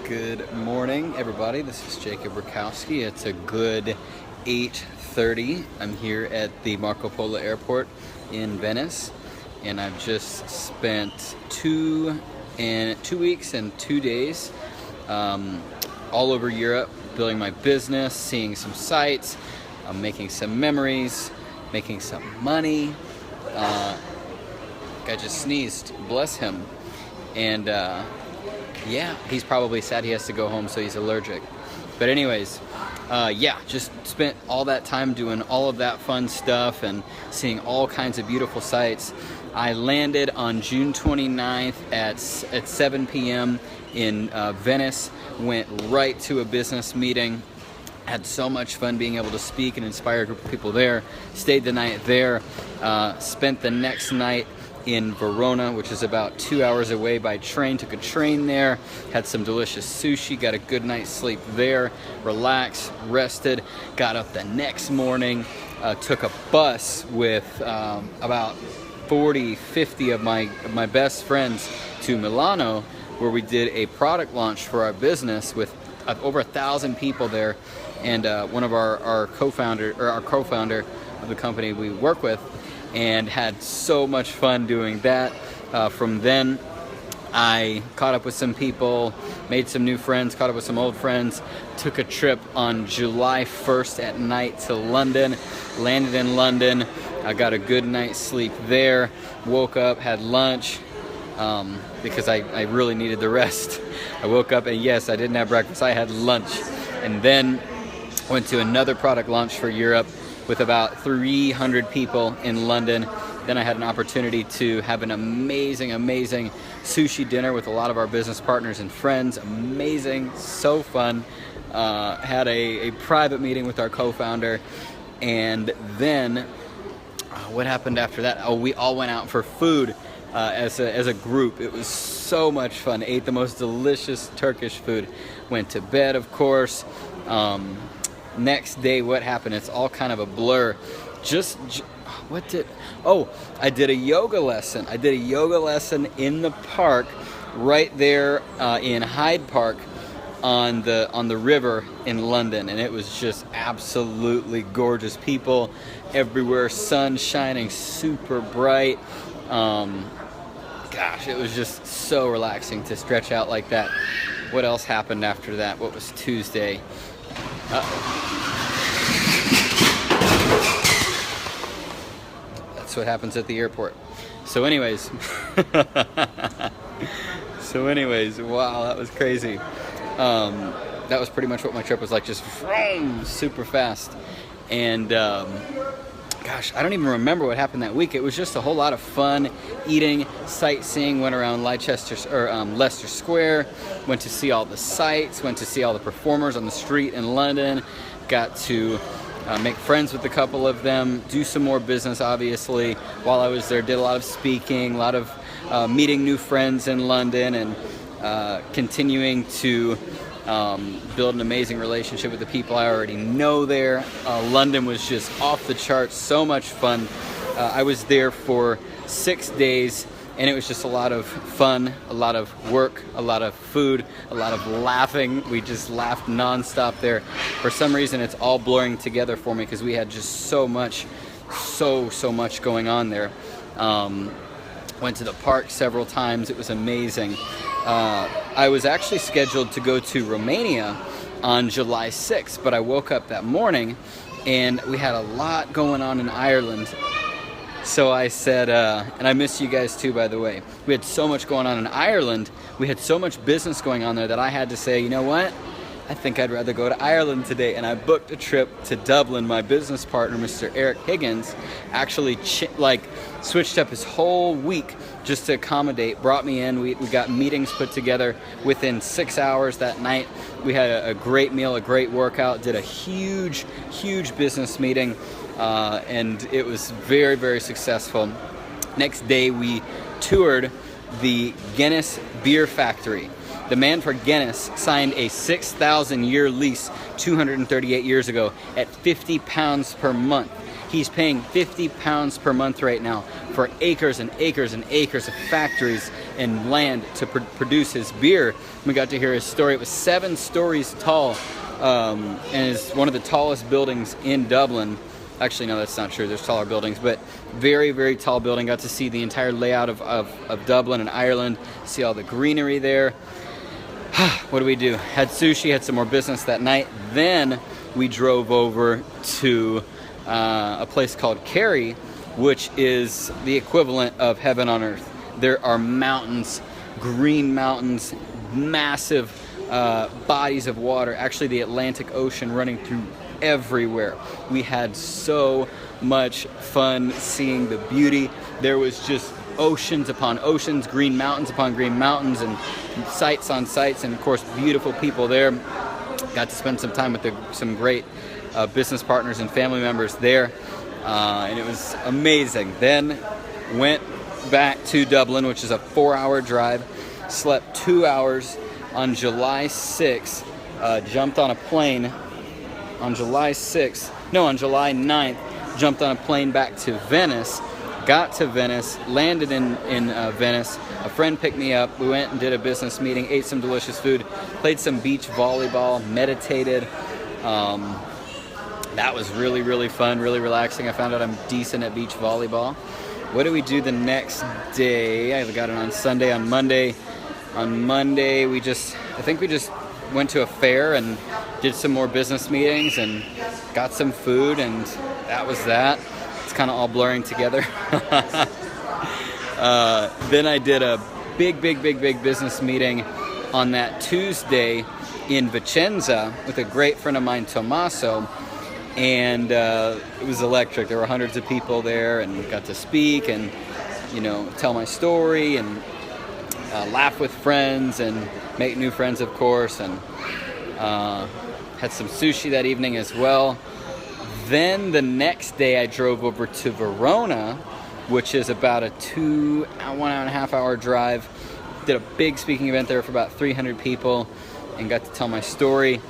Good morning, everybody. This is Jacob Rakowski. It's a good 8:30. I'm here at the Marco Polo Airport in Venice, and I've just spent two weeks and 2 days all over Europe, building my business, seeing some sights, making some memories, making some money. Guy just sneezed, bless him. And yeah, he's probably sad he has to go home, so he's allergic. But anyways, yeah, just spent all that time doing all of that fun stuff and seeing all kinds of beautiful sights. I landed on June 29th at 7 p.m. in Venice, went right to a business meeting. Had so much fun being able to speak and inspire a group of people there. Stayed the night there, spent the next night in Verona, which is about 2 hours away by train. Took a train there, had some delicious sushi, got a good night's sleep there, relaxed, rested, got up the next morning, took a bus with about 50 of my best friends to Milano, where we did a product launch for our business with over 1,000 people there, and one of our co-founder of the company we work with, and had so much fun doing that. From then, I caught up with some people, made some new friends, caught up with some old friends, took a trip on July 1st at night to London, landed in London. I got a good night's sleep there, woke up, had lunch, because I really needed the rest. I woke up and yes, I didn't have breakfast, I had lunch. And then went to another product launch for Europe with about 300 people in London. Then I had an opportunity to have an amazing sushi dinner with a lot of our business partners and friends. Amazing, so fun. Had a private meeting with our co-founder. And then, what happened after that? Oh, we all went out for food as a group. It was so much fun. Ate the most delicious Turkish food. Went to bed, of course. Next day, what happened? It's all kind of a blur. I did a yoga lesson. I did a yoga lesson in the park, right there in Hyde Park, on the river in London, and it was just absolutely gorgeous. People everywhere, sun shining super bright. Gosh, it was just so relaxing to stretch out like that. What else happened after that? What was Tuesday? That's what happens at the airport. So anyways, wow, that was crazy. That was pretty much what my trip was like, just super fast. And gosh, I don't even remember what happened that week. It was just a whole lot of fun, eating, sightseeing, went around Leicester Square, went to see all the sights, went to see all the performers on the street in London, got to make friends with a couple of them, do some more business, obviously. While I was there, did a lot of speaking, a lot of meeting new friends in London, and continuing to build an amazing relationship with the people I already know there. London was just off the charts, so much fun. I was there for 6 days, and it was just a lot of fun, a lot of work, a lot of food, a lot of laughing. We just laughed nonstop there. For some reason, it's all blurring together for me because we had just so much going on there. Went to the park several times. It was amazing. I was actually scheduled to go to Romania on July 6th, but I woke up that morning and we had a lot going on in Ireland. So I said, and I miss you guys too, by the way. We had so much going on in Ireland. We had so much business going on there that I had to say, you know what? I think I'd rather go to Ireland today. And I booked a trip to Dublin. My business partner, Mr. Eric Higgins, actually switched up his whole week just to accommodate, brought me in. We got meetings put together within 6 hours that night. We had a great meal, a great workout, did a huge business meeting, and it was very successful. Next day, we toured the Guinness Beer Factory. The man for Guinness signed a 6,000-year lease 238 years ago at £50 per month. He's paying £50 per month right now for acres and acres and acres of factories and land to produce his beer. We got to hear his story. It was 7 stories tall, and is one of the tallest buildings in Dublin. Actually, no, that's not true. There's taller buildings, but very, very tall building. Got to see the entire layout of Dublin and Ireland, see all the greenery there. What do we do? Had sushi, had some more business that night. Then we drove over to a place called Kerry, which is the equivalent of heaven on earth. There are mountains, green mountains, massive bodies of water, actually the Atlantic Ocean running through everywhere. We had so much fun seeing the beauty. There was just oceans upon oceans, green mountains upon green mountains, and sights on sights, and of course beautiful people there. Got to spend some time with some great business partners and family members there, and it was amazing. Then went back to Dublin, which is a 4-hour drive, slept 2 hours on July 6th, jumped on a plane on July 9th, jumped on a plane back to Venice, got to Venice, landed in Venice. A friend picked me up. We went and did a business meeting, ate some delicious food, played some beach volleyball, meditated. That was really, really fun, really relaxing. I found out I'm decent at beach volleyball. What do we do the next day? I got it on Sunday. On Monday, I think we just went to a fair and did some more business meetings and got some food, and that was that. It's kind of all blurring together. Then I did a big business meeting on that Tuesday in Vicenza with a great friend of mine, Tommaso, and it was electric. There were hundreds of people there, and got to speak and, tell my story and laugh with friends and make new friends, of course, and had some sushi that evening as well. Then the next day I drove over to Verona, which is about a 1.5 hour drive. Did a big speaking event there for about 300 people and got to tell my story,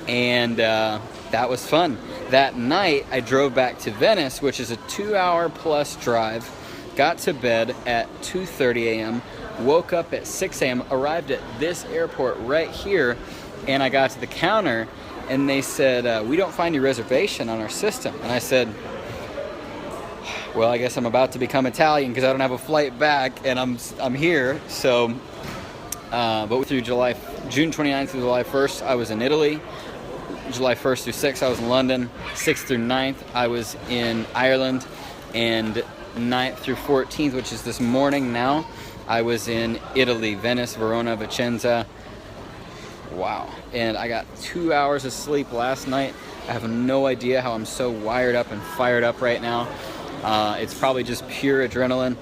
and that was fun. That night I drove back to Venice, which is a 2-hour plus drive, got to bed at 2:30 a.m., woke up at 6 a.m., arrived at this airport right here, and I got to the counter and they said, we don't find your reservation on our system. And I said, well, I guess I'm about to become Italian because I don't have a flight back, and I'm here. So, but through June 29th through July 1st, I was in Italy. July 1st through 6th, I was in London. 6th through 9th, I was in Ireland. And 9th through 14th, which is this morning now, I was in Italy, Venice, Verona, Vicenza. Wow. And I got 2 hours of sleep last night. I have no idea how I'm so wired up and fired up right now. It's probably just pure adrenaline.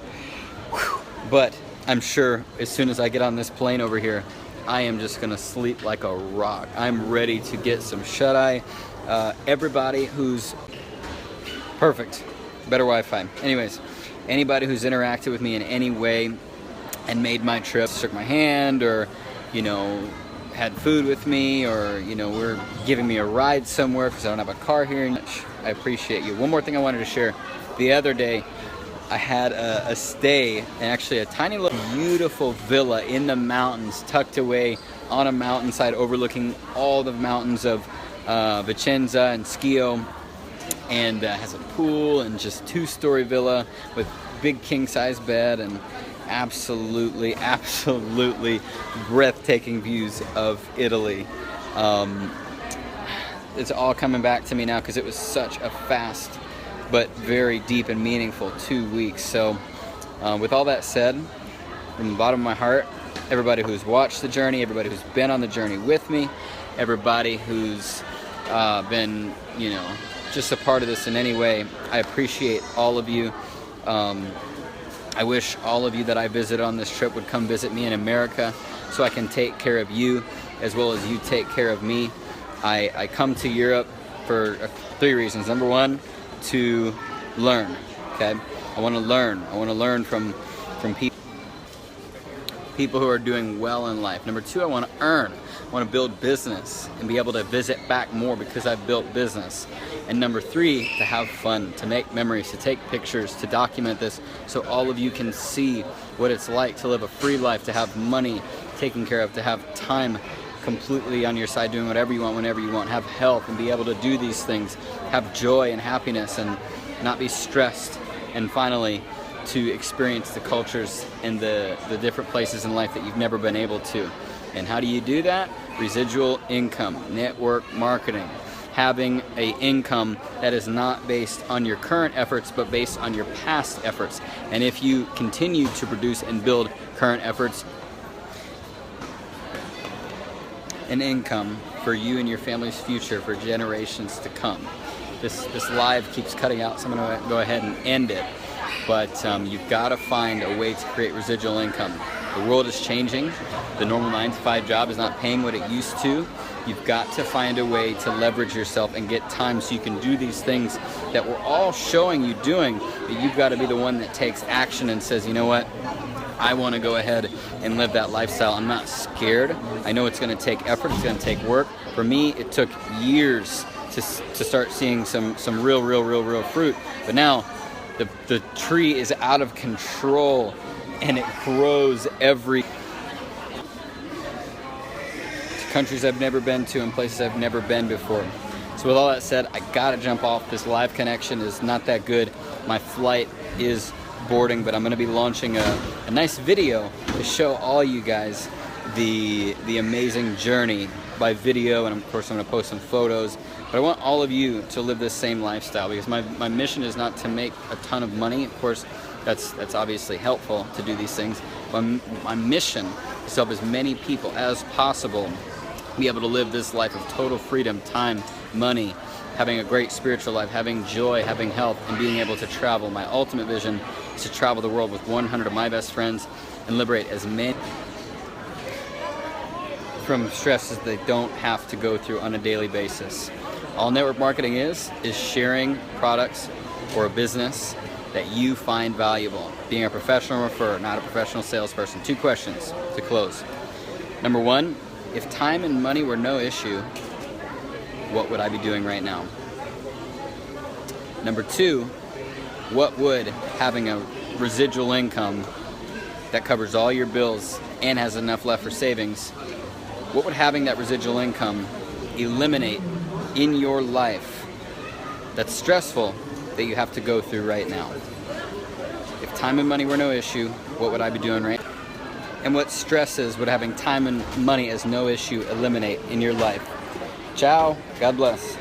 Whew. But I'm sure as soon as I get on this plane over here, I am just gonna sleep like a rock. I'm ready to get some shut-eye. Everybody who's perfect, better Wi-Fi. Anyways, anybody who's interacted with me in any way and made my trip, shook my hand, or had food with me, or were giving me a ride somewhere because I don't have a car here. I appreciate you. One more thing I wanted to share. The other day, I had a stay, and actually a tiny little beautiful villa in the mountains, tucked away on a mountainside overlooking all the mountains of Vicenza and Schio, and has a pool and just 2-story villa with big king-size bed and absolutely breathtaking views of Italy. It's all coming back to me now because it was such a fast but very deep and meaningful 2 weeks. So with all that said, from the bottom of my heart, everybody who's watched the journey, everybody who's been on the journey with me, everybody who's been just a part of this in any way, I appreciate all of you. I wish all of you that I visit on this trip would come visit me in America so I can take care of you as well as you take care of me. I come to Europe for 3 reasons. Number one, to learn, okay? I want to learn. I want to learn from people. people who are doing well in life. Number 2, I want to earn. I want to build business and be able to visit back more because I've built business. And number 3, to have fun, to make memories, to take pictures, to document this so all of you can see what it's like to live a free life, to have money taken care of, to have time completely on your side doing whatever you want, whenever you want, have health and be able to do these things, have joy and happiness and not be stressed. And finally, to experience the cultures and the different places in life that you've never been able to. And how do you do that? Residual income, network marketing, having an income that is not based on your current efforts but based on your past efforts. And if you continue to produce and build current efforts, an income for you and your family's future for generations to come. This live keeps cutting out, so I'm going to go ahead and end it. But you've got to find a way to create residual income. The world is changing. The normal 9-to-5 job is not paying what it used to. You've got to find a way to leverage yourself and get time so you can do these things that we're all showing you doing, but you've got to be the one that takes action and says, you know what? I want to go ahead and live that lifestyle. I'm not scared. I know it's going to take effort. It's going to take work. For me, it took years to start seeing some real fruit. But now the tree is out of control and it grows every countries I've never been to and places I've never been before. So with all that said, I gotta jump off. This live connection is not that good. My flight is boarding, but I'm gonna be launching a nice video to show all you guys the amazing journey by video, and of course I'm gonna post some photos. But I want all of you to live this same lifestyle because my mission is not to make a ton of money. Of course, that's obviously helpful to do these things. But my mission is to help as many people as possible be able to live this life of total freedom, time, money, having a great spiritual life, having joy, having health, and being able to travel. My ultimate vision is to travel the world with 100 of my best friends and liberate as many from stresses they don't have to go through on a daily basis. All network marketing is sharing products or a business that you find valuable. Being a professional referrer, not a professional salesperson. 2 questions to close. Number 1, if time and money were no issue, what would I be doing right now? Number 2, what would having a residual income that covers all your bills and has enough left for savings, what would having that residual income eliminate in your life that's stressful that you have to go through right now? If time and money were no issue, what would I be doing right now? And what stresses would having time and money as no issue eliminate in your life? Ciao. God bless.